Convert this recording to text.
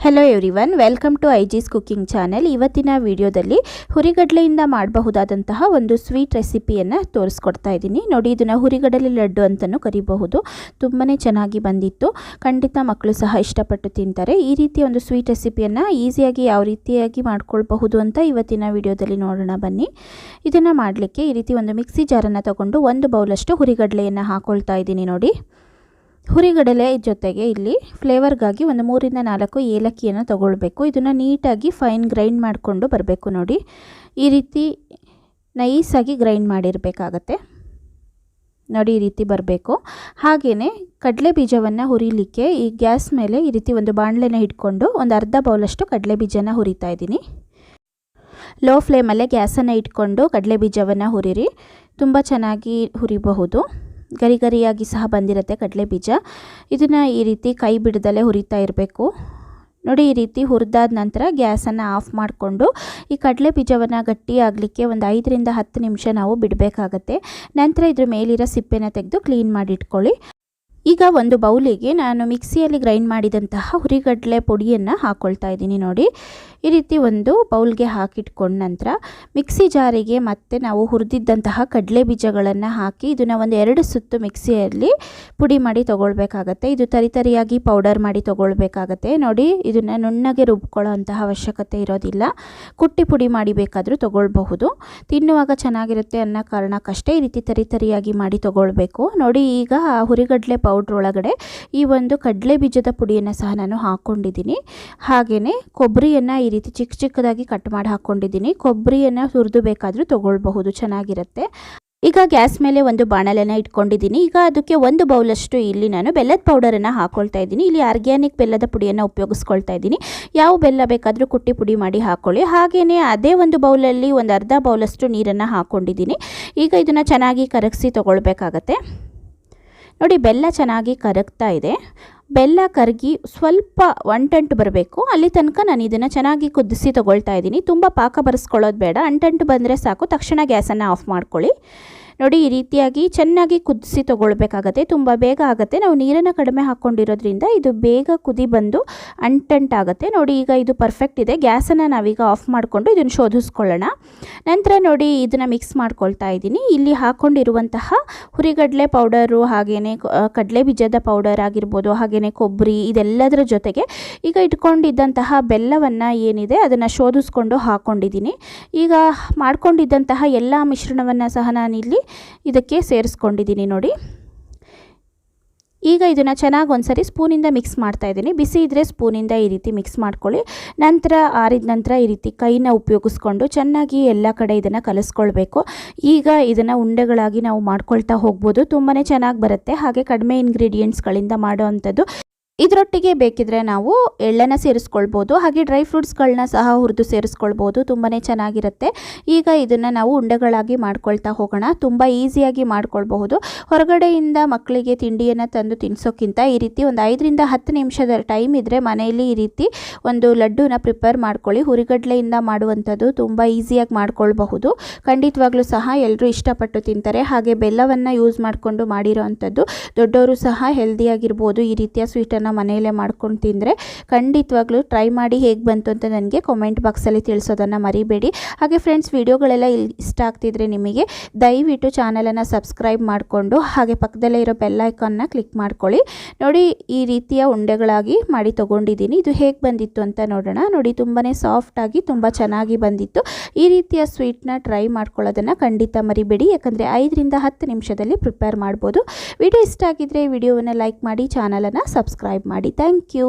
Hello everyone, welcome to ಐಜಿಸ್ cooking channel. ಇವತ್ತಿನ ವಿಡಿಯೋದಲ್ಲಿ ಹುರಿಗಡಲೆಯಿಂದ ಮಾಡಬಹುದಾದಂತಹ ಒಂದು ಸ್ವೀಟ್ ರೆಸಿಪಿಯನ್ನು ತೋರಿಸ್ಕೊಡ್ತಾ ಇದ್ದೀನಿ. ನೋಡಿ, ಇದನ್ನು ಹುರಿಗಡಲೆ ಲಡ್ಡು ಅಂತಲೂ ಕರಿಬಹುದು. ತುಂಬಾ ಚೆನ್ನಾಗಿ ಬಂದಿತ್ತು. ಖಂಡಿತ ಮಕ್ಕಳು ಸಹ ಇಷ್ಟಪಟ್ಟು ತಿಂತಾರೆ. ಈ ರೀತಿ ಒಂದು ಸ್ವೀಟ್ ರೆಸಿಪಿಯನ್ನು ಈಸಿಯಾಗಿ ಯಾವ ರೀತಿಯಾಗಿ ಮಾಡ್ಕೊಳ್ಬಹುದು ಅಂತ ಇವತ್ತಿನ ವಿಡಿಯೋದಲ್ಲಿ ನೋಡೋಣ ಬನ್ನಿ. ಇದನ್ನು ಮಾಡಲಿಕ್ಕೆ ಈ ರೀತಿ ಒಂದು ಮಿಕ್ಸಿ ಜಾರನ್ನು ತಗೊಂಡು 1 ಬೌಲಷ್ಟು ಹುರಿಗಡಲೆಯನ್ನು ಹಾಕ್ಕೊಳ್ತಾ ಇದ್ದೀನಿ. ನೋಡಿ, ಹುರಿಗಡಲೆ ಜೊತೆಗೆ ಇಲ್ಲಿ ಫ್ಲೇವರ್ಗಾಗಿ ಒಂದು 3 ರಿಂದ 4 ಏಲಕ್ಕಿಯನ್ನು ತಗೊಳ್ಬೇಕು. ಇದನ್ನು ನೀಟಾಗಿ ಫೈನ್ ಗ್ರೈಂಡ್ ಮಾಡಿಕೊಂಡು ಬರಬೇಕು. ನೋಡಿ, ಈ ರೀತಿ ನೈಸಾಗಿ ಗ್ರೈಂಡ್ ಮಾಡಿರಬೇಕಾಗತ್ತೆ. ನೋಡಿ, ಈ ರೀತಿ ಬರಬೇಕು. ಹಾಗೆಯೇ ಕಡಲೆ ಬೀಜವನ್ನು ಹುರಿಲಿಕ್ಕೆ ಈ ಗ್ಯಾಸ್ ಮೇಲೆ ಈ ರೀತಿ ಒಂದು ಬಾಣಲೆನ ಇಟ್ಕೊಂಡು ಒಂದು ಅರ್ಧ ಬೌಲಷ್ಟು ಕಡಲೆ ಬೀಜನ ಹುರಿತಾ ಇದ್ದೀನಿ. ಲೋ ಫ್ಲೇಮಲ್ಲೇ ಗ್ಯಾಸನ್ನು ಇಟ್ಕೊಂಡು ಕಡಲೆ ಬೀಜವನ್ನು ಹುರಿರಿ. ತುಂಬ ಚೆನ್ನಾಗಿ ಹುರಿಬಹುದು. ಗರಿ ಗರಿಯಾಗಿ ಸಹ ಬಂದಿರುತ್ತೆ ಕಡಲೆ ಬೀಜ. ಇದನ್ನು ಈ ರೀತಿ ಕೈ ಬಿಡದಲ್ಲೇ ಹುರಿತಾ ಇರಬೇಕು. ನೋಡಿ, ಈ ರೀತಿ ಹುರಿದಾದ ನಂತರ ಗ್ಯಾಸನ್ನು ಆಫ್ ಮಾಡಿಕೊಂಡು ಈ ಕಡಲೆ ಬೀಜವನ್ನು ಗಟ್ಟಿ ಆಗಲಿಕ್ಕೆ ಒಂದು 5 ರಿಂದ 10 ನಿಮಿಷ ನಾವು ಬಿಡಬೇಕಾಗತ್ತೆ. ನಂತರ ಇದ್ರ ಮೇಲಿರೋ ಸಿಪ್ಪೆನ ತೆಗೆದು ಕ್ಲೀನ್ ಮಾಡಿ ಇಟ್ಕೊಳ್ಳಿ. ಈಗ ಒಂದು ಬೌಲಿಗೆ ನಾನು ಮಿಕ್ಸಿಯಲ್ಲಿ ಗ್ರೈಂಡ್ ಮಾಡಿದಂತಹ ಹುರಿಗಡಲೆ ಪುಡಿಯನ್ನು ಹಾಕ್ಕೊಳ್ತಾ ಇದ್ದೀನಿ. ನೋಡಿ, ಈ ರೀತಿ ಒಂದು ಬೌಲ್ಗೆ ಹಾಕಿಟ್ಕೊಂಡ ನಂತರ ಮಿಕ್ಸಿ ಜಾರಿಗೆ ಮತ್ತೆ ನಾವು ಹುರಿದಿದ್ದಂತಹ ಕಡಲೆ ಬೀಜಗಳನ್ನು ಹಾಕಿ ಇದನ್ನು ಒಂದು 2 ಸುತ್ತು ಮಿಕ್ಸಿಯಲ್ಲಿ ಪುಡಿ ಮಾಡಿ ತೊಗೊಳ್ಬೇಕಾಗತ್ತೆ. ಇದು ತರಿಯಾಗಿ ಪೌಡರ್ ಮಾಡಿ ತೊಗೊಳ್ಬೇಕಾಗತ್ತೆ. ನೋಡಿ, ಇದನ್ನು ನುಣ್ಣಗೆ ರುಬ್ಕೊಳ್ಳೋ ಅಂತಹ ಅವಶ್ಯಕತೆ ಇರೋದಿಲ್ಲ. ಕುಟ್ಟಿ ಪುಡಿ ಮಾಡಿ ಬೇಕಾದರೂ ತೊಗೊಳ್ಬಹುದು. ತಿನ್ನುವಾಗ ಚೆನ್ನಾಗಿರುತ್ತೆ ಅನ್ನೋ ಕಾರಣಕ್ಕಷ್ಟೇ ಈ ರೀತಿ ತರಿಯಾಗಿ ಮಾಡಿ ತೊಗೊಳ್ಬೇಕು. ನೋಡಿ, ಈಗ ಹುರಿಗಡಲೆ ಪೌಡ್ರ್ ಒಳಗಡೆ ಈ ಒಂದು ಕಡಲೆ ಬೀಜದ ಪುಡಿಯನ್ನು ಸಹ ನಾನು ಹಾಕ್ಕೊಂಡಿದ್ದೀನಿ. ಹಾಗೆಯೇ ಕೊಬ್ಬರಿಯನ್ನು ಈ ರೀತಿ ಚಿಕ್ಕದಾಗಿ ಕಟ್ ಮಾಡಿ ಹಾಕ್ಕೊಂಡಿದ್ದೀನಿ. ಕೊಬ್ಬರಿಯನ್ನು ಹುರಿದು ಬೇಕಾದರೂ ತೊಗೊಳ್ಬಹುದು, ಚೆನ್ನಾಗಿರುತ್ತೆ. ಈಗ ಗ್ಯಾಸ್ ಮೇಲೆ ಒಂದು ಬಾಣಲೆನ ಇಟ್ಕೊಂಡಿದ್ದೀನಿ. ಈಗ ಅದಕ್ಕೆ 1 ಬೌಲಷ್ಟು ಇಲ್ಲಿ ನಾನು ಬೆಲ್ಲದ ಪೌಡರನ್ನು ಹಾಕ್ಕೊಳ್ತಾ ಇದ್ದೀನಿ. ಇಲ್ಲಿ ಆರ್ಗ್ಯಾನಿಕ್ ಬೆಲ್ಲದ ಪುಡಿಯನ್ನು ಉಪಯೋಗಿಸ್ಕೊಳ್ತಾ ಇದ್ದೀನಿ. ಯಾವ ಬೆಲ್ಲ ಬೇಕಾದರೂ ಕುಟ್ಟಿ ಪುಡಿ ಮಾಡಿ ಹಾಕ್ಕೊಳ್ಳಿ. ಹಾಗೆಯೇ ಅದೇ ಒಂದು ಬೌಲಲ್ಲಿ ಒಂದು ಅರ್ಧ ಬೌಲಷ್ಟು ನೀರನ್ನು ಹಾಕ್ಕೊಂಡಿದ್ದೀನಿ. ಈಗ ಇದನ್ನು ಚೆನ್ನಾಗಿ ಕರಗಿಸಿ ತೊಗೊಳ್ಬೇಕಾಗತ್ತೆ. ನೋಡಿ, ಬೆಲ್ಲ ಚೆನ್ನಾಗಿ ಕರಗ್ತಾ ಇದೆ. ಬೆಲ್ಲ ಕರಗಿ ಸ್ವಲ್ಪ ಅಂಟಂಟು ಬರಬೇಕು. ಅಲ್ಲಿ ತನಕ ನಾನು ಇದನ್ನು ಚೆನ್ನಾಗಿ ಕುದಿಸಿ ತೊಗೊಳ್ತಾ ಇದ್ದೀನಿ. ತುಂಬ ಪಾಕ ಬರೆಸ್ಕೊಳ್ಳೋದು ಬೇಡ. ಅಂಟಂಟು ಬಂದರೆ ಸಾಕು. ತಕ್ಷಣ ಗ್ಯಾಸನ್ನು ಆಫ್ ಮಾಡ್ಕೊಳ್ಳಿ. ನೋಡಿ, ಈ ರೀತಿಯಾಗಿ ಚೆನ್ನಾಗಿ ಕುದಿಸಿ ತೊಗೊಳ್ಬೇಕಾಗತ್ತೆ. ತುಂಬ ಬೇಗ ಆಗುತ್ತೆ. ನಾವು ನೀರನ್ನು ಕಡಿಮೆ ಹಾಕ್ಕೊಂಡಿರೋದ್ರಿಂದ ಇದು ಬೇಗ ಕುದಿ ಬಂದು ಅಂಟಂಟಾಗುತ್ತೆ. ನೋಡಿ, ಈಗ ಇದು ಪರ್ಫೆಕ್ಟ್ ಇದೆ. ಗ್ಯಾಸನ್ನು ನಾವೀಗ ಆಫ್ ಮಾಡಿಕೊಂಡು ಇದನ್ನು ಶೋಧಿಸ್ಕೊಳ್ಳೋಣ. ನಂತರ ನೋಡಿ, ಇದನ್ನು ಮಿಕ್ಸ್ ಮಾಡ್ಕೊಳ್ತಾ ಇದ್ದೀನಿ. ಇಲ್ಲಿ ಹಾಕ್ಕೊಂಡಿರುವಂತಹ ಹುರಿಗಡಲೆ ಪೌಡರು, ಹಾಗೆಯೇ ಕಡಲೆ ಬೀಜದ ಪೌಡರ್ ಆಗಿರ್ಬೋದು, ಹಾಗೆಯೇ ಕೊಬ್ಬರಿ, ಇದೆಲ್ಲದರ ಜೊತೆಗೆ ಈಗ ಇಟ್ಕೊಂಡಿದ್ದಂತಹ ಬೆಲ್ಲವನ್ನು ಏನಿದೆ ಅದನ್ನು ಶೋಧಿಸ್ಕೊಂಡು ಹಾಕ್ಕೊಂಡಿದ್ದೀನಿ. ಈಗ ಮಾಡ್ಕೊಂಡಿದ್ದಂತಹ ಎಲ್ಲ ಮಿಶ್ರಣವನ್ನು ಸಹ ನಾನಿಲ್ಲಿ ಇದಕ್ಕೆ ಸೇರಿಸ್ಕೊಂಡಿದ್ದೀನಿ. ನೋಡಿ, ಈಗ ಇದನ್ನು ಚೆನ್ನಾಗಿ ಒಂದ್ಸರಿ ಸ್ಪೂನಿಂದ ಮಿಕ್ಸ್ ಮಾಡ್ತಾ ಇದ್ದೀನಿ. ಬಿಸಿ ಇದ್ದರೆ ಸ್ಪೂನಿಂದ ಈ ರೀತಿ ಮಿಕ್ಸ್ ಮಾಡ್ಕೊಳ್ಳಿ. ನಂತರ ಆರಿದ ನಂತರ ಈ ರೀತಿ ಕೈನ ಉಪಯೋಗಿಸ್ಕೊಂಡು ಚೆನ್ನಾಗಿ ಎಲ್ಲ ಕಡೆ ಇದನ್ನು ಕಲಿಸ್ಕೊಳ್ಬೇಕು. ಈಗ ಇದನ್ನು ಉಂಡೆಗಳಾಗಿ ನಾವು ಮಾಡ್ಕೊಳ್ತಾ ಹೋಗ್ಬೋದು. ತುಂಬಾ ಚೆನ್ನಾಗಿ ಬರುತ್ತೆ. ಹಾಗೆ ಕಡಿಮೆ ಇಂಗ್ರೀಡಿಯೆಂಟ್ಸ್ಗಳಿಂದ ಮಾಡೋ ಅಂಥದ್ದು. ಇದರೊಟ್ಟಿಗೆ ಬೇಕಿದ್ರೆ ನಾವು ಎಳ್ಳನ್ನು ಸೇರಿಸ್ಕೊಳ್ಬೋದು. ಹಾಗೆ ಡ್ರೈ ಫ್ರೂಟ್ಸ್ಗಳನ್ನ ಸಹ ಹುರಿದು ಸೇರಿಸ್ಕೊಳ್ಬೋದು. ತುಂಬಾ ಚೆನ್ನಾಗಿರುತ್ತೆ. ಈಗ ಇದನ್ನು ನಾವು ಉಂಡೆಗಳಾಗಿ ಮಾಡ್ಕೊಳ್ತಾ ಹೋಗೋಣ. ತುಂಬ ಈಸಿಯಾಗಿ ಮಾಡ್ಕೊಳ್ಬಹುದು. ಹೊರಗಡೆಯಿಂದ ಮಕ್ಕಳಿಗೆ ತಿಂಡಿಯನ್ನು ತಂದು ತಿನ್ನಿಸೋಕ್ಕಿಂತ ಈ ರೀತಿ ಒಂದು 5 ರಿಂದ 10 ನಿಮಿಷದ ಟೈಮ್ ಇದ್ದರೆ ಮನೆಯಲ್ಲಿ ಈ ರೀತಿ ಒಂದು ಲಡ್ಡುನ ಪ್ರಿಪೇರ್ ಮಾಡ್ಕೊಳ್ಳಿ. ಹುರಿಗಡಲೆಯಿಂದ ಮಾಡುವಂಥದ್ದು ತುಂಬ ಈಸಿಯಾಗಿ ಮಾಡ್ಕೊಳ್ಬಹುದು. ಖಂಡಿತವಾಗ್ಲೂ ಸಹ ಎಲ್ಲರೂ ಇಷ್ಟಪಟ್ಟು ತಿಂತಾರೆ. ಹಾಗೆ ಬೆಲ್ಲವನ್ನು ಯೂಸ್ ಮಾಡಿಕೊಂಡು ಮಾಡಿರೋ ಅಂಥದ್ದು. ದೊಡ್ಡವರು ಸಹ ಹೆಲ್ದಿಯಾಗಿರ್ಬೋದು. ಈ ರೀತಿಯ ಸ್ವೀಟನ್ನು ಮನೆಯಲ್ಲೇ ಮಾಡ್ಕೊಂಡು ತಿಂದರೆ ಖಂಡಿತವಾಗ್ಲೂ ಟ್ರೈ ಮಾಡಿ ಹೇಗೆ ಬಂತು ಅಂತ ನನಗೆ ಕಾಮೆಂಟ್ ಬಾಕ್ಸಲ್ಲಿ ತಿಳಿಸೋದನ್ನು ಮರಿಬೇಡಿ. ಹಾಗೆ ಫ್ರೆಂಡ್ಸ್, ವಿಡಿಯೋಗಳೆಲ್ಲ ಇಷ್ಟ ಆಗ್ತಿದ್ರೆ ನಿಮಗೆ ದಯವಿಟ್ಟು ಚಾನಲನ್ನು ಸಬ್ಸ್ಕ್ರೈಬ್ ಮಾಡಿಕೊಂಡು ಹಾಗೆ ಪಕ್ಕದಲ್ಲೇ ಇರೋ ಬೆಲ್ ಐಕಾನ್ನ ಕ್ಲಿಕ್ ಮಾಡ್ಕೊಳ್ಳಿ. ನೋಡಿ, ಈ ರೀತಿಯ ಉಂಡೆಗಳಾಗಿ ಮಾಡಿ ತೊಗೊಂಡಿದ್ದೀನಿ. ಇದು ಹೇಗೆ ಬಂದಿತ್ತು ಅಂತ ನೋಡೋಣ. ನೋಡಿ, ತುಂಬಾ ಸಾಫ್ಟಾಗಿ ತುಂಬ ಚೆನ್ನಾಗಿ ಬಂದಿತ್ತು. ಈ ರೀತಿಯ ಸ್ವೀಟ್ನ ಟ್ರೈ ಮಾಡ್ಕೊಳ್ಳೋದನ್ನು ಖಂಡಿತ ಮರಿಬೇಡಿ. ಯಾಕಂದರೆ 5 ರಿಂದ 10 ನಿಮಿಷದಲ್ಲಿ ಪ್ರಿಪೇರ್ ಮಾಡ್ಬೋದು. ವಿಡಿಯೋ ಇಷ್ಟ ಆಗಿದ್ದರೆ ವಿಡಿಯೋವನ್ನು ಲೈಕ್ ಮಾಡಿ, ಚಾನಲನ್ನು ಸಬ್ಸ್ಕ್ರೈಬ್ ಮಾಡಿ. Thank you.